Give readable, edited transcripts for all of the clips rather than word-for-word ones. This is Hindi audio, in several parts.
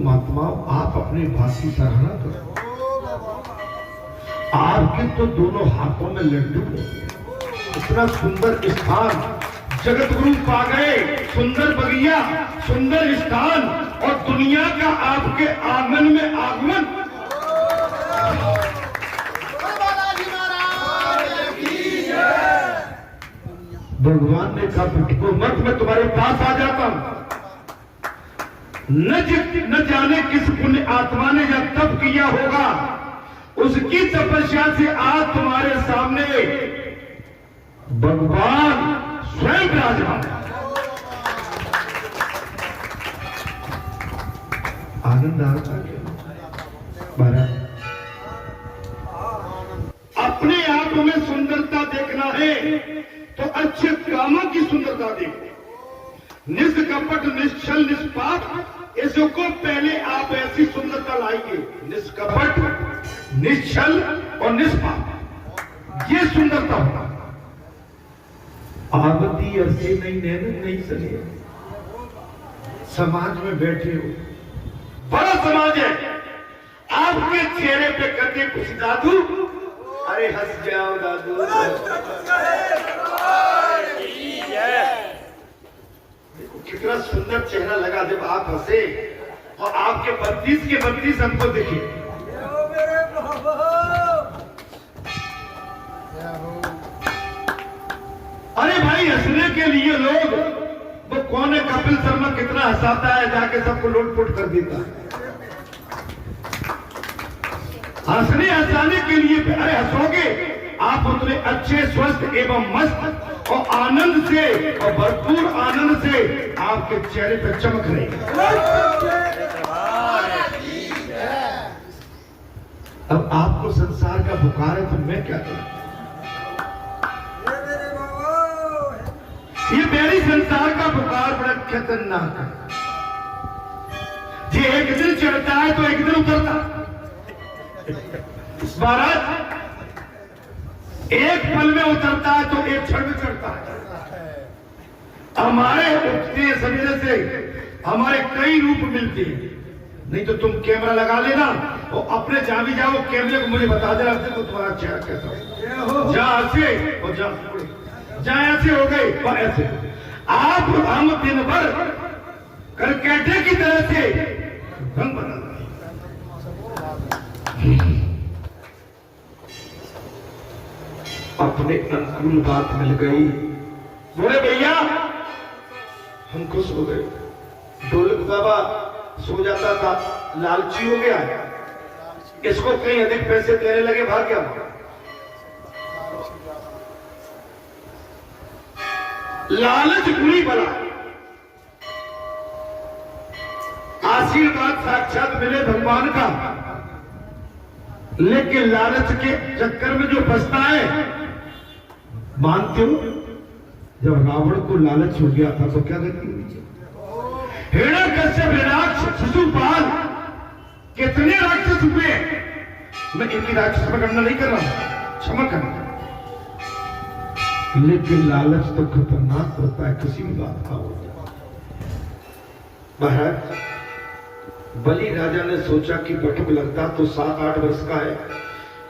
महात्माओं आप अपनी बात की सराहना करो। आपके तो दोनों हाथों में लड्डू है। इतना सुंदर स्थान जगत गुरु पा गए, सुंदर बगिया, सुंदर स्थान और दुनिया का आपके आंगन में आगमन। भगवान ने कहा बिटको मत, मैं तुम्हारे पास आ जाता हूं। न जाने किस पुण्य आत्मा ने जब तप किया होगा, उसकी तपस्या से आज तुम्हारे सामने भगवान स्वयं विराजमान। आनंद आता है महाराज। अपने आप में सुंदरता देखना है तो अच्छे कामों की सुंदरता देखो। निष्कपट, निश्चल, निष्पाप, इसको पहले आप ऐसी सुंदरता लाएंगे। निष्कपट, निश्चल और निष्पाप, ये सुंदरता होगा। आवती अरसे नहीं, नैन नहीं सके। समाज में बैठे हो, बड़ा समाज है, आपके चेहरे पे करके कुछ दादू, अरे हंस जाओ दादू। देखो कितना सुंदर चेहरा लगा जब आप हंसे और आपके 32 के 32 हमको दिखे। अरे भाई हंसने के लिए लोग, वो कौन है कपिल शर्मा कितना हंसाता है, जाके सबको लोटपोट कर देता है। हंसने हंसाने के लिए, अरे हंसोगे आप उतने अच्छे, स्वस्थ एवं मस्त और आनंद से और भरपूर आनंद से आपके चेहरे पर चमक रही। अब आपको संसार का बुखार है तो मैं क्या करूं? ये मेरी संसार का बुखार बड़ा खतरनाक है। ये एक दिन चढ़ता है तो एक दिन उतरता। महाराज एक पल में उतरता है तो एक क्षण में चढ़ता है। हमारे उठते सवेरे से हमारे कई रूप मिलते हैं। नहीं तो तुम कैमरा लगा लेना और अपने जहां भी जाओ कैमरे को मुझे बता देना तो तुम्हारा चेहरा कैसा हो। जहां ऐसे और जहां ऐसे हो गए और ऐसे। आप हम दिन भर करकेटे की तरह से रंग बदल अपने अनुकूल बात मिल गई। बोले भैया हम खुश हो गए। ढोलक बाबा सो जाता था, लालची हो गया, इसको कहीं अधिक पैसे देने लगे, भाग गया। लालच बुरी बला, आशीर्वाद साक्षात मिले भगवान का, लेकिन लालच के चक्कर में जो फंसता है, मानते हो जब रावण को लालच हो गया था तो क्या गति हुई? हिरण्यकश्यप, हिरण्याक्ष, शिशुपाल, कितने राक्षस हुए। मैं इनकी राक्षस पर गणना नहीं कर रहा हूं, क्षमा करना। लेकिन लालच तो खतरनाक होता है, किसी भी बात का होता है। महाराज बलि राजा ने सोचा कि बटुक लगता तो 7-8 वर्ष का है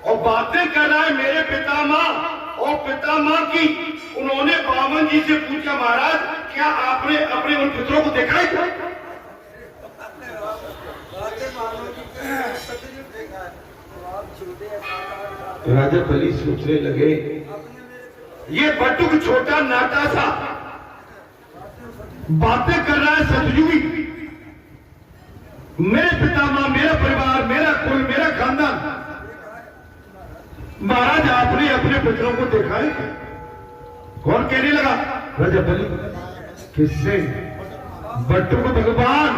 और बातें कर रहा है मेरे पितामह और पितामह की। उन्होंने बामन जी से पूछा, महाराज क्या आपने अपने उन पुत्रों को देखा है? राजा बलि सोचने लगे, ये बटुक छोटा नाटा सा बातें कर रहा है सतयुगी। मेरे पितामह, मेरा परिवार, मेरा कुल, मेरा खानदान। महाराज आपने अपने पुत्रों को देखा है? कौन कहने लगा? राजा बलि। किससे? बटुक भगवान,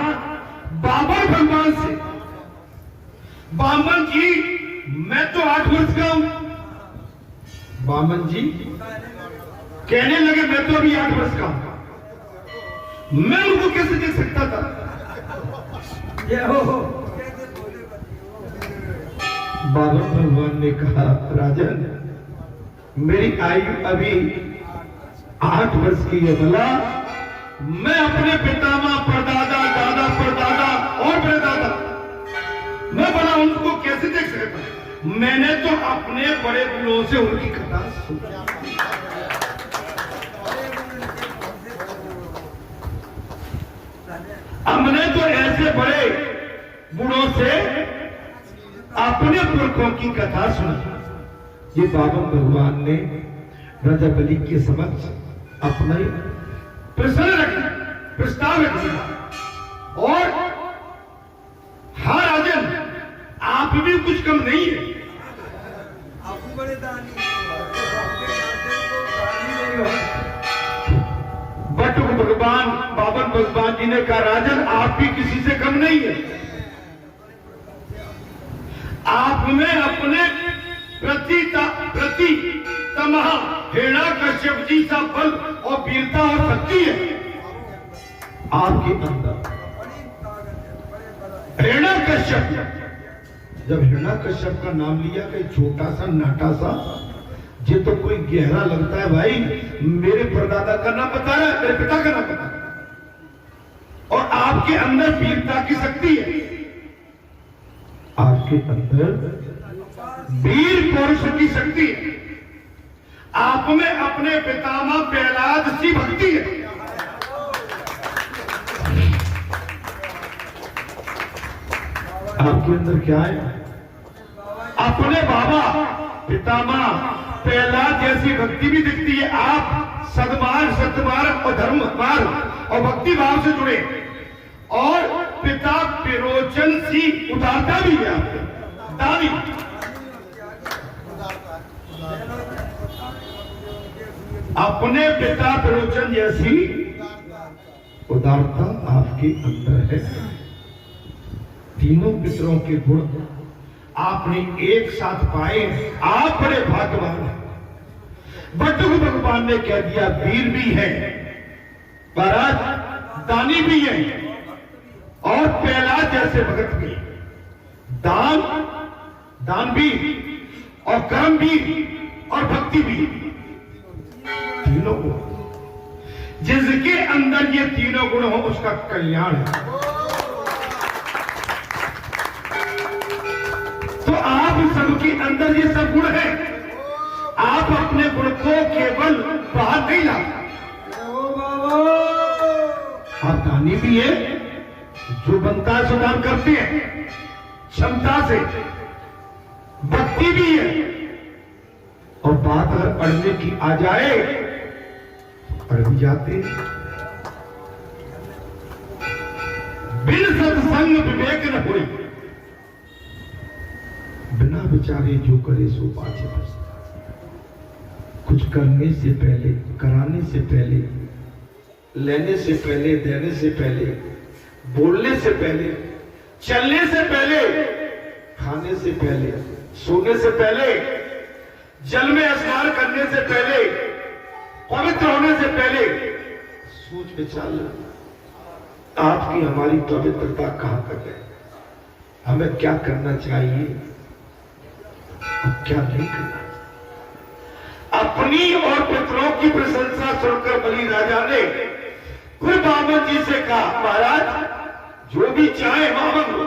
बाबर भगवान से। बामन जी मैं तो 8 वर्ष का हूं। बामन जी कहने लगे मैं तो अभी 8 वर्ष का हूं, मैं उनको कैसे देख सकता था? बाबा भगवान ने कहा, राजन मेरी आयु अभी 8 वर्ष की है, भला मैं अपने पितामह, परदादा, दादा, परदादा और परदादा को कैसे देख सकता है? मैंने तो अपने बड़े गुणों से उनकी कथा सुनी। हमने तो ऐसे बड़े गुणों से अपने पुरखों की कथा सुनी। ये बाबा भगवान ने राजा बलि के समक्ष अपना प्रश्न रखा, प्रस्ताव रख दिया। और हाँ राजन, आप भी कुछ कम नहीं है, आप बड़े दानी बट भगवान बाबन भगवान जी ने कहा राजन आप भी किसी से कम नहीं है। आप में अपने प्रति तमह हिरण्याकश्यप जी सा बल और वीरता और शक्ति है आपके अंदर। हिरण्याकश्यप, जब हिरण्याकश्यप का नाम लिया कि छोटा सा नाटा सा, ये तो कोई गहरा लगता है भाई। मेरे परदादा का नाम बता रहा है, मेरे पिता का नाम बता रहा है। और आपके अंदर वीरता की शक्ति है, आपके अंदर वीर पौरुष की शक्ति है, आप में अपने पितामह प्रहलाद सी भक्ति है। आपके अंदर क्या है? अपने बाबा पितामह प्रहलाद जैसी भक्ति भी दिखती है। आप सद्मार्ग, सत्यमार्ग और धर्म मार्ग और भक्ति भाव से जुड़े, और पिता विरोचन सी उदारता भी है आपको, दानी। अपने पिता विरोचन जैसी उदारता आपके अंदर है। तीनों पितरों के गुण आपने एक साथ पाए, आप बड़े भाग्यवान हैं। बटुक भगवान ने कह दिया वीर भी है, महाराज दानी भी है, और प्रहलाद जैसे भगत भी, दान भी, और कर्म भी, और भक्ति भी, तीनों गुण। जिसके अंदर ये तीनों गुण हो उसका कल्याण है। तो आप सबके अंदर ये सब गुण है। आप अपने गुण को केवल बाहर नहीं लाते। आप दानी भी है, जो बनता है सुधार करते हैं क्षमता से, भक्ति भी है, और बात अगर पढ़ने की आ जाए पढ़ भी जाते हैं। बिन सत्संग विवेक न होई, बिना विचारे जो करे सो पाछे पछताए। कुछ करने से पहले, कराने से पहले, लेने से पहले, देने से पहले, बोलने से पहले, चलने से पहले, खाने से पहले, सोने से पहले, जल में स्नान करने से पहले, पवित्र होने से पहले सोच विचार लें आपकी हमारी पवित्रता कहां तक है, हमें क्या करना चाहिए और क्या नहीं करना। अपनी और पितरों की प्रशंसा सुनकर बलि राजा ने फिर बामन जी से कहा महाराज जो भी चाहे मांग लो।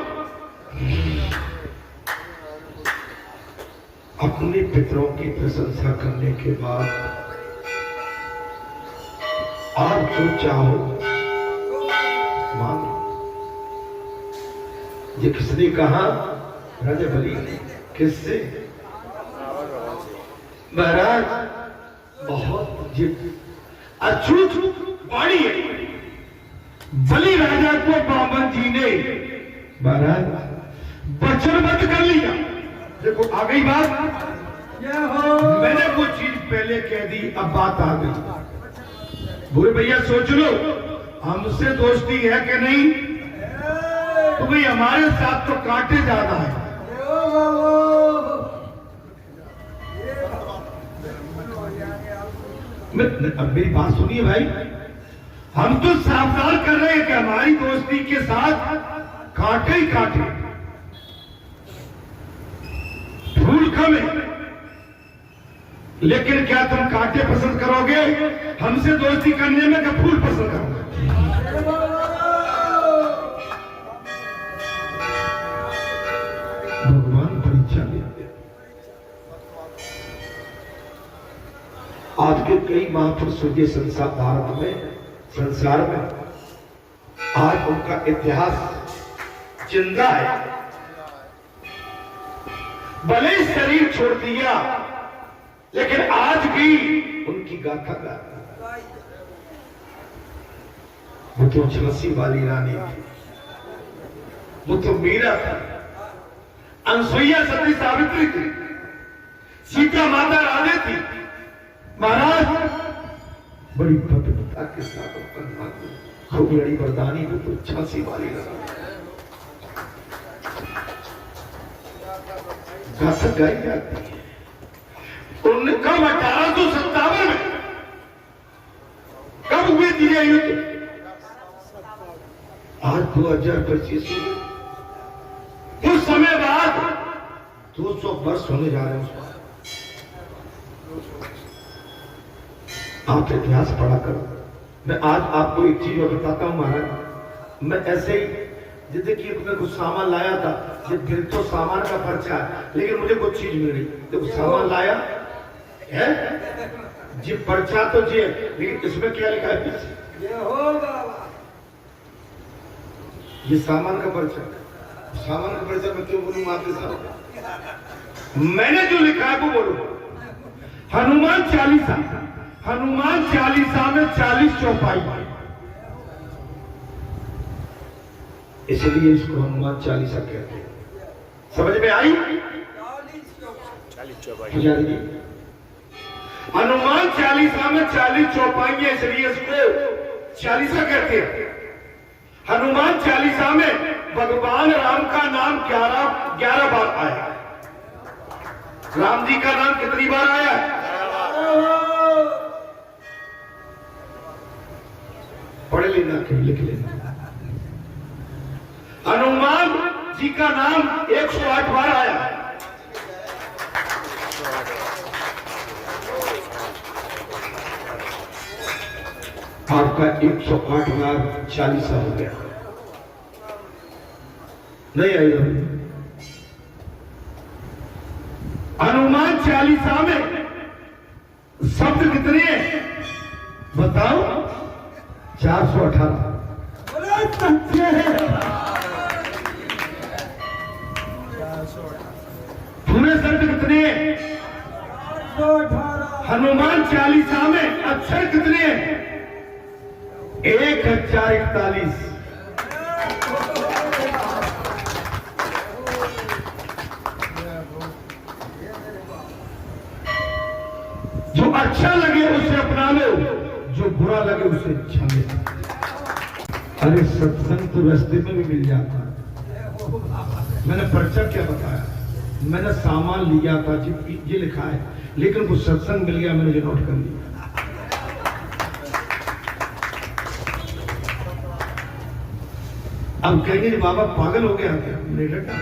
अपने पितरों की प्रशंसा करने के बाद आप जो चाहो मांगो। ये किसने कहा? राजा बलि ने। किससे? महाराज बहुत अछूत वाणी है। बलि राजा को बामन जी ने महाराज वचनबद्ध कर लिया। देखो आ गई बात। मैंने कुछ चीज पहले कह दी, अब बात आ गई। बोले भैया सोच लो हमसे दोस्ती है कि नहीं? तो भाई हमारे साथ तो कांटे ज्यादा है। अब मेरी बात सुनिए भाई, हम तो सावधान कर रहे हैं कि हमारी दोस्ती के साथ कांटे ही कांटे, फूल कम है। लेकिन क्या तुम कांटे पसंद करोगे हमसे दोस्ती करने में, कि फूल पसंद करोगे? भगवान परीक्षा लेते हैं। आज के कई महापुरुष के संसार भारत में संसार में आज उनका इतिहास जिंदा है। भले ही शरीर छोड़ दिया लेकिन आज भी उनकी गाथा गाता। वो तो झांसी वाली रानी थी, वो तो मीरा थी, अनसुईया सती सावित्री थी, सीता माता राधे थी। महाराज बड़ी भव्यता के साथ खूब लड़ी वरदानी, वो तो झांसी वाली रानी। गाथा गाई जाती है। उन्होंने कब 1857 में कब हुए दिए युद्ध? आज 2025 कुछ समय बाद 200 वर्ष होने जा रहे हैं उसको। आप इतिहास पढ़ा करो। मैं आज आपको एक चीज और बताता हूं महाराज। मैं ऐसे ही जैसे कि मैं कुछ सामान लाया था, फिर तो सामान का पर्चा है लेकिन मुझे कुछ चीज मिली तो सामान लाया है जी, पर्चा तो जी, लेकिन इसमें क्या लिखा है पीछे? ये हो बाबा, ये सामान का पर्चा। सामान का पर्चा मैं क्यों बोलूं आपके साथ? मैंने जो लिखा है वो बोलो। हनुमान चालीसा, हनुमान चालीसा में 40 चौपाई, इसलिए इसको हनुमान चालीसा कहते हैं। समझ में आई? 40 चौपाई। हनुमान चालीसा में 40 चौपाई है, इसलिए इसको चालीसा कहते हैं। हनुमान चालीसा में भगवान राम का नाम 11 बार आया। राम जी का नाम कितनी बार आया? पढ़ लेना, लिख लेना। हनुमान जी का नाम 108 बार आया। आपका 108 बार चालीसा हो गया। नहीं आई अभी? हनुमान चालीसा में शब्द कितने हैं बताओ? 418। पूरे शब्द कितने हैं? 418। हनुमान चालीसा में अक्षर कितने हैं? 1041। जो अच्छा लगे उसे अपना लो, जो बुरा लगे उसे छोड़ दो। अरे सत्संग तो रास्ते में भी मिल जाता है। मैंने पर्चा क्या बताया? मैंने सामान लिया था जी, ये लिखा है, लेकिन वो सत्संग मिल गया, मैंने जो नोट कर लिया। अब कहेंगे बाबा पागल हो गया क्या? मैंने डटा।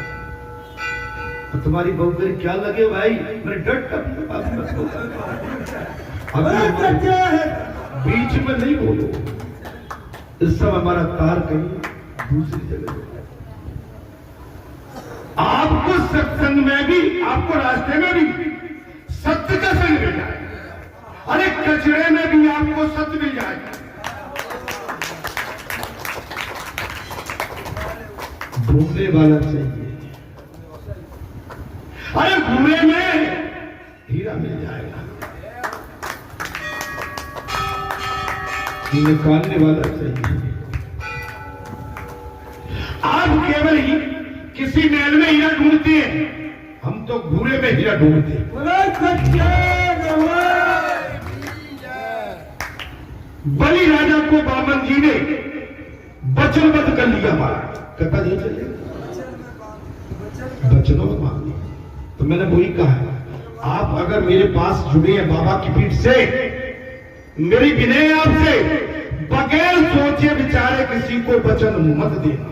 तो तुम्हारी बहू मेरी क्या लगे भाई? मैंने डटा। बीच में नहीं बोलो, इस समय हमारा तार कहीं दूसरी जगह। आपको सत्संग में भी, आपको रास्ते में भी सत्य का संग मिल जाएगा। अरे कचरे में भी आपको सत्य मिल जाएगा। ढूंढने वाला चाहिए। अरे भूले में हीरा मिल जाएगा। निकालने वाला चाहिए। आप केवल ही किसी महल में हीरा ढूंढते हैं, हम तो भूले में हीरा ढूंढते हैं। बलि राजा को बामन जी ने वचनबद्ध कर लिया। हमारा कथा नहीं चलेगा, वचनों में मान लिया। तो मैंने वही कहा है, आप अगर मेरे पास जुड़े हैं बाबा की पीठ से, मेरी विनय आपसे, बगैर सोचे विचारे किसी को वचन मत देना।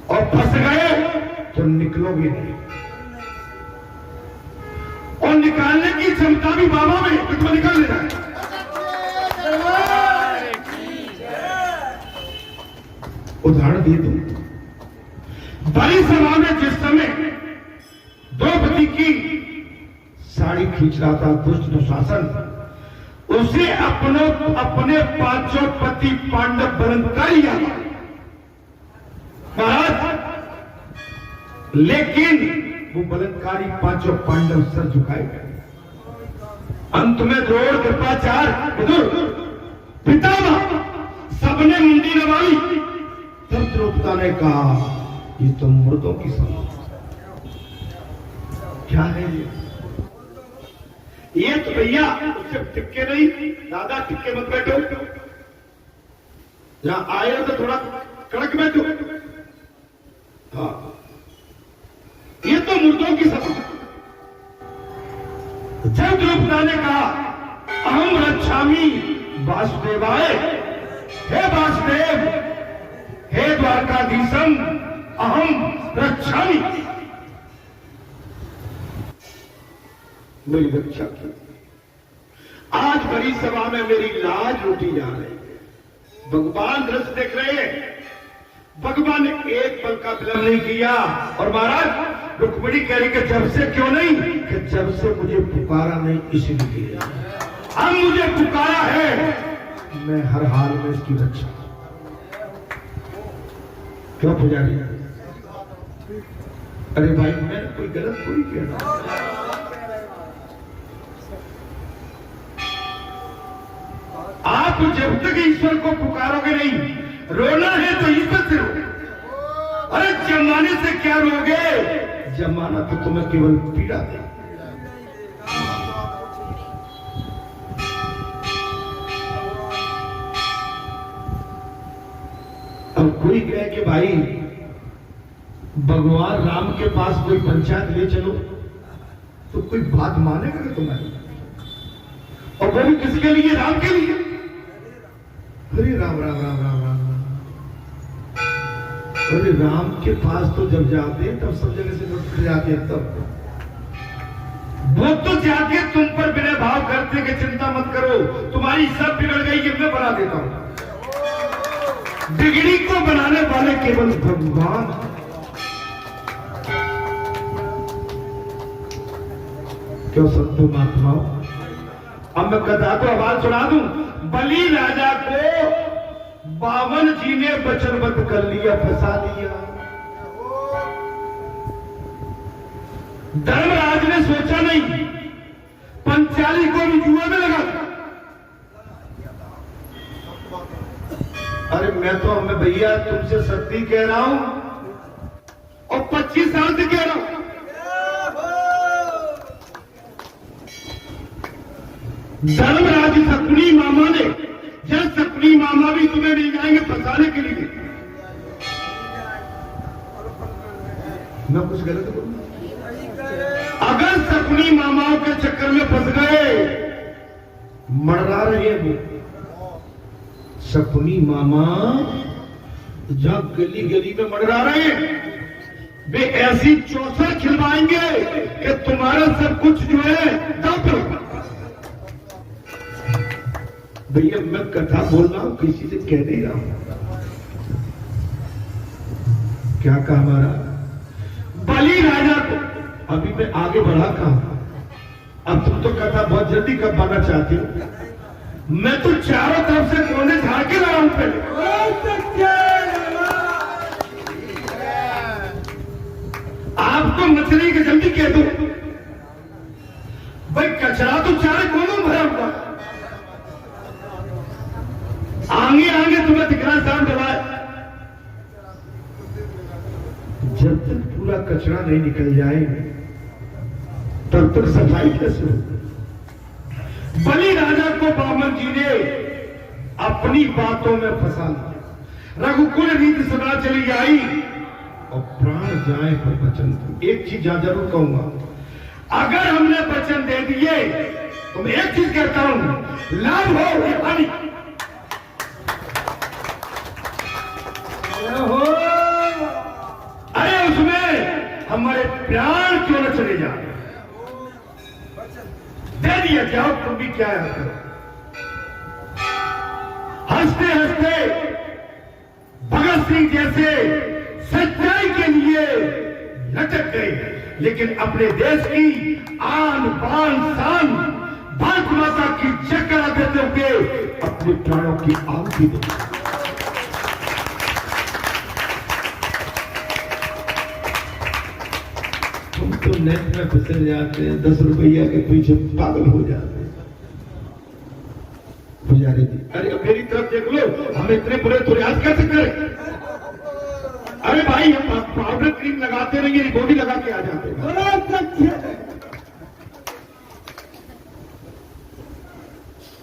और फंस गए तो निकलोगे नहीं। और निकालने की क्षमता भी बाबा में, तो निकाल लेना है। उदाहरण दे दूं, बड़ी सभा में जिस समय द्रौपदी की साड़ी खींच रहा था दुष्ट दुशासन, उसे अपने पांचों पति पांडव बलात्कारी महाराज, लेकिन वो बलात्कारी पांचों पांडव सर झुकाए गए। अंत में द्रोण कृपाचार्य विदुर पितामह सबने मुंडी नवाई। तब द्रौपदा ने कहा ये तो मुर्दों की समझ क्या है ये तो भैया उससे टिक्के नहीं, दादा टिक्के मत बैठो, जहां आए तो थोड़ा कड़क बैठो। हाँ, ये तो मुर्दों की समझ। जब द्रौपदा ने कहा अहम रक्षामि वासुदेवाय, हे वासुदेव, हे द्वारकाधीशम, अहम रक्षामि, मेरी रक्षा की। आज बड़ी सभा में मेरी लाज लूटी जा रही है। भगवान दृश्य देख रहे हैं, भगवान ने एक पल का विलंब नहीं किया। और महाराज रुक्मिणी कह रही कि जब से क्यों नहीं, कि जब से मुझे पुकारा नहीं इसलिए। अब मुझे पुकारा है, मैं हर हाल में इसकी रक्षा। क्यों पुजारी? अरे भाई मैंने कोई गलत कोई किया? आप जब तक ईश्वर को पुकारोगे नहीं, रोना है तो ईश्वर से रो। अरे जमाने से क्या रोगे? जमाना तो तुम्हें केवल पीड़ा दे। अब कोई कहे कि भाई भगवान राम के पास कोई पंचायत ले चलो, तो कोई बात मानेगा कि तुम्हारी? और वो भी किसके लिए? राम के लिए। अरे राम राम राम राम राम राम। अरे राम के पास तो जब जाते हैं तब सब जगह से लुट जाते हैं। तब वो तो जाके तुम पर बिना भाव करते कि चिंता मत करो, तुम्हारी सब बिगड़ गई, ये मैं बना देता हूं। बिगड़ी को बनाने वाले केवल भगवान। क्यों संतो महात्माओं? अब मैं कथा तो आवाज सुना दूं। बलि राजा को बावन जी ने वचनबद्ध कर लिया, फंसा लिया। धर्मराज ने सोचा नहीं, पंचाली को भी जुए में लगा। अरे मैं भैया तुमसे सत्य कह रहा हूं और 25 साल से कह रहा हूं। धर्मराज शकुनी मामा ने, जब शकुनी मामा भी तुम्हें मिल जाएंगे फंसाने के लिए। मैं कुछ गलत बोलूं? अगर शकुनी मामाओं के चक्कर में फंस गए, मरवा रहे हैं वो शकुनी मामा, जहां गली गली में मरवा रहे हैं, वे ऐसी चौसर खिलवाएंगे कि तुम्हारा सब कुछ जो है दब होगा। भैया मैं कथा बोल रहा हूं, किसी से कह नहीं रहा हूं। क्या कहा हमारा बलि राजा को? अभी मैं आगे बढ़ा कहा। अब तुम तो कथा बहुत जल्दी कब पाना चाहती हो। मैं तो चारों तरफ से कोने झाड़ के रहा हूं। पहले आपको मछली की जल्दी कह दो भाई, कचरा तो चारे कोनों भरा हुआ। आगे आगे तुम्हें दिख रहा साम दबाए। जब तक पूरा कचरा नहीं निकल जाए तब तक सफाई कैसे होगी? बलि राजा को बामन जी ने अपनी बातों में फंसा लिया। रघुकुल रीति सदा चली आई और प्राण जाए पर वचन। एक चीज जरूर कहूंगा, अगर हमने वचन दे दिए तो मैं एक चीज कहता हूं, लाभ हो या हानि। अरे उसमें हमारे प्राण क्यों न चले जाए? दे दिया, जाओ तुम भी क्या है। हंसते हंसते भगत सिंह जैसे सच्चाई के लिए लिए लटक गए, लेकिन अपने देश की आन बान शान भारत माता की जगह देते हुए अपने प्राणों की आहुति दी। तुम तो नेट में फिसल जाते हैं, 10 रुपया के पीछे पागल हो जाते हैं। पुजारी जी, अरे अब मेरी तरफ देख लो, हम इतने बुरे प्रयास कैसे करें? अरे भाई, हम पाउडर क्रीम लगाते रहिए, बॉडी लगा के आ जाते हैं।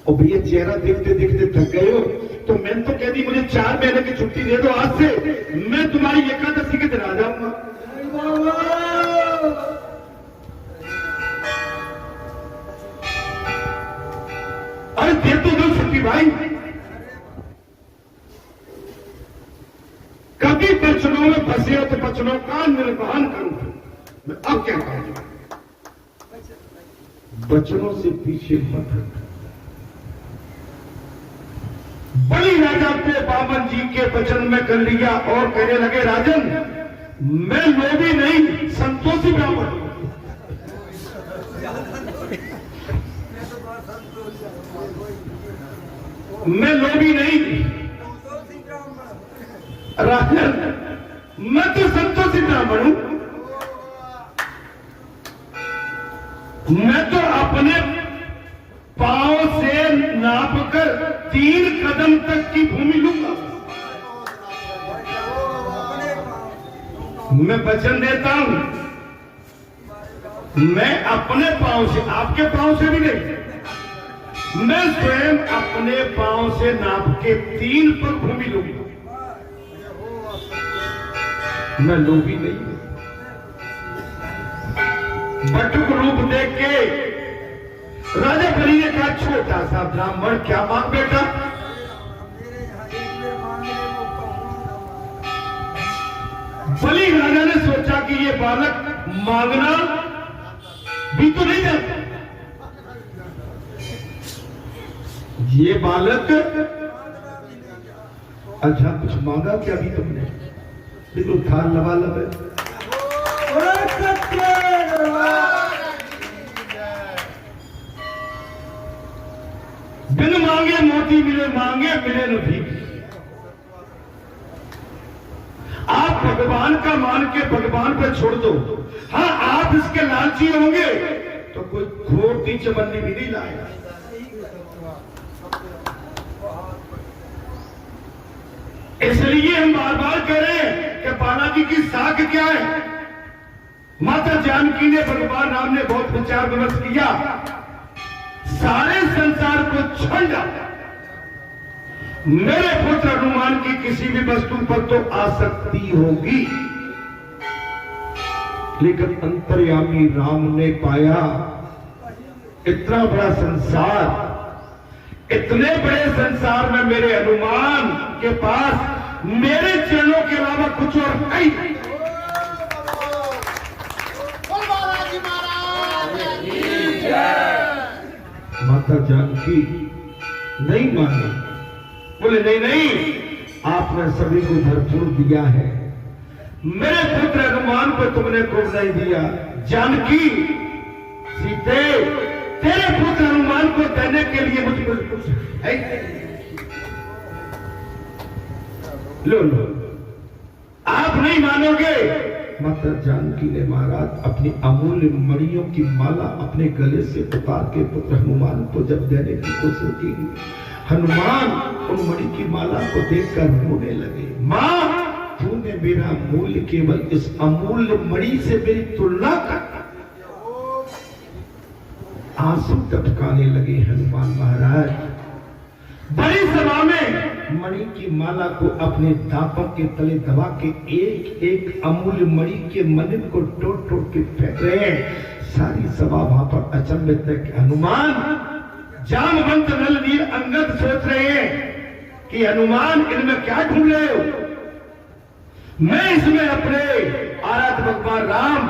और भैया चेहरा देखते देखते थक गए हो, तो मैंने तो कह दी मुझे 4 महीने की छुट्टी दे दो, आज से मैं तुम्हारी एकादशी के दिन आ जाऊंगा। अरे दे तो दो छुट्टी भाई। कभी बचनों में फंसे हो तो बचनों का निर्वहन करूं। मैं अब क्या कहूं, बचनों से पीछे मत हटो। बलि राजा को बामन जी के वचन में कर लिया और कहने लगे, राजन मैं लोभी नहीं, संतोषी ब्राह्मण हूं। मैं लोभी नहीं राजन, मैं तो संतोषी ब्राह्मण हूं। मैं तो अपने पांव से नापकर 3 कदम तक की भूमि लूंगा। मैं वचन देता हूं, मैं अपने पांव से, आपके पांव से भी नहीं, मैं स्वयं अपने पांव से नाप के 3 पर भूमि लूंगा। मैं लोभी नहीं हूं। बटुक रूप देख के राजा बलि ने कहा, छोटा सा ब्राह्मण क्या मांग बेटा? बलि राजा ने सोचा कि ये बालक मांगना भी तो नहीं जानता, ये बालक अच्छा कुछ मांगा क्या भी तुमने? देखो थाल लबालब है। बिन मांगे मोती मिले, मांगे मिले न भीख। आप भगवान का मान के भगवान पे छोड़ दो। हाँ, आप इसके लालची होंगे तो कोई खोटी चवन्नी भी नहीं लाएगा। इसलिए हम बार बार कह रहे हैं कि बालाजी की साख क्या है। माता जानकी ने, भगवान राम ने बहुत विचार विमर्श किया, सारे संसार को छोड़ डाला। मेरे पुत्र हनुमान की किसी भी वस्तु पर तो आसक्ति होगी, लेकिन अंतर्यामी राम ने पाया इतना बड़ा संसार, इतने बड़े संसार में मेरे हनुमान के पास मेरे चरणों के अलावा कुछ और है नहीं। माता जानकी नहीं मानी, बोले नहीं नहीं, आपने सभी को भरपूर दिया है, मेरे पुत्र हनुमान को तुमने कुछ नहीं दिया। जानकी, सीते, तेरे पुत्र हनुमान को देने के लिए मुझको कुछ है। लो लो, आप नहीं मानोगे। माता जानकी ने महाराज अपनी अमूल्य मणियों की माला अपने गले से उतार के पुत्र हनुमान को जब देने की कोशिश की, हनुमान उन मणि की माला को देखकर रोने लगे। मां, तूने मेरा मूल्य केवल इस अमूल्य मणि से मेरी तुलना कर। आंसू टपकाने लगे हनुमान महाराज। बड़ी सभा में मणि की माला को अपने दांतों के तले दबा के एक एक अमूल्य मणि के मंदिर को तोड़ तोड़ के फेंक रहे हैं। सारी सभा वहां पर अचंभित है कि हनुमान, जामवंत, नल, नील, अंगद सोच रहे हैं कि हनुमान इनमें क्या ढूंढ रहे हो। मैं इसमें अपने आराध्य भगवान राम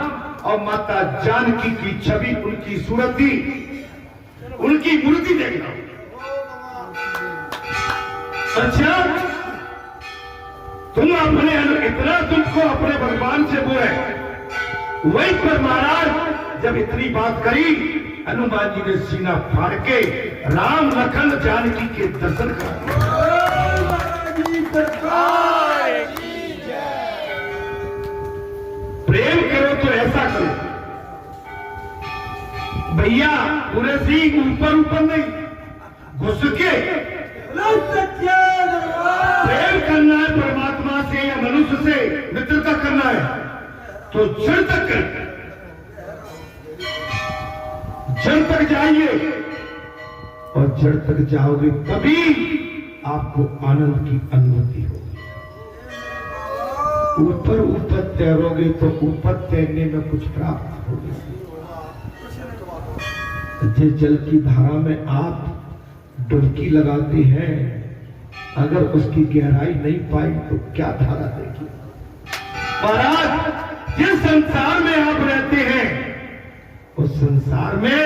और माता जानकी की छवि, उनकी सूरत, उनकी मूर्ति देख रहा हूं। अच्छा, तुम अपने इतना तुमको अपने भगवान से वो है। वहीं पर महाराज जब इतनी बात करी, हनुमान जी ने सीना फाड़ के राम लखन जानकी के दर्शन करा। प्रेम करो तो ऐसा करो भैया, पूरे सिंह ऊपर ऊपर नहीं, घुस के प्रेम करना है परमात्मा से या मनुष्य से मित्रता करना है तो जड़ तक कर, जड़ तक जाइए और जड़ तक जाओगे तभी आपको आनंद की अनुभूति होगी। ऊपर ऊपर तैरोगे तो ऊपर तैरने में कुछ प्राप्त होगी। जिस जल की धारा में आप डुबकी लगाते हैं, अगर उसकी गहराई नहीं पाई तो क्या धारा देगी। महाराज जिस संसार में आप रहते हैं उस संसार में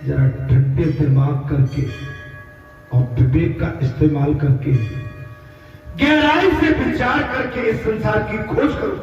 जरा ठंडे दिमाग करके और विवेक का इस्तेमाल करके गहराई से विचार करके इस संसार की खोज करो।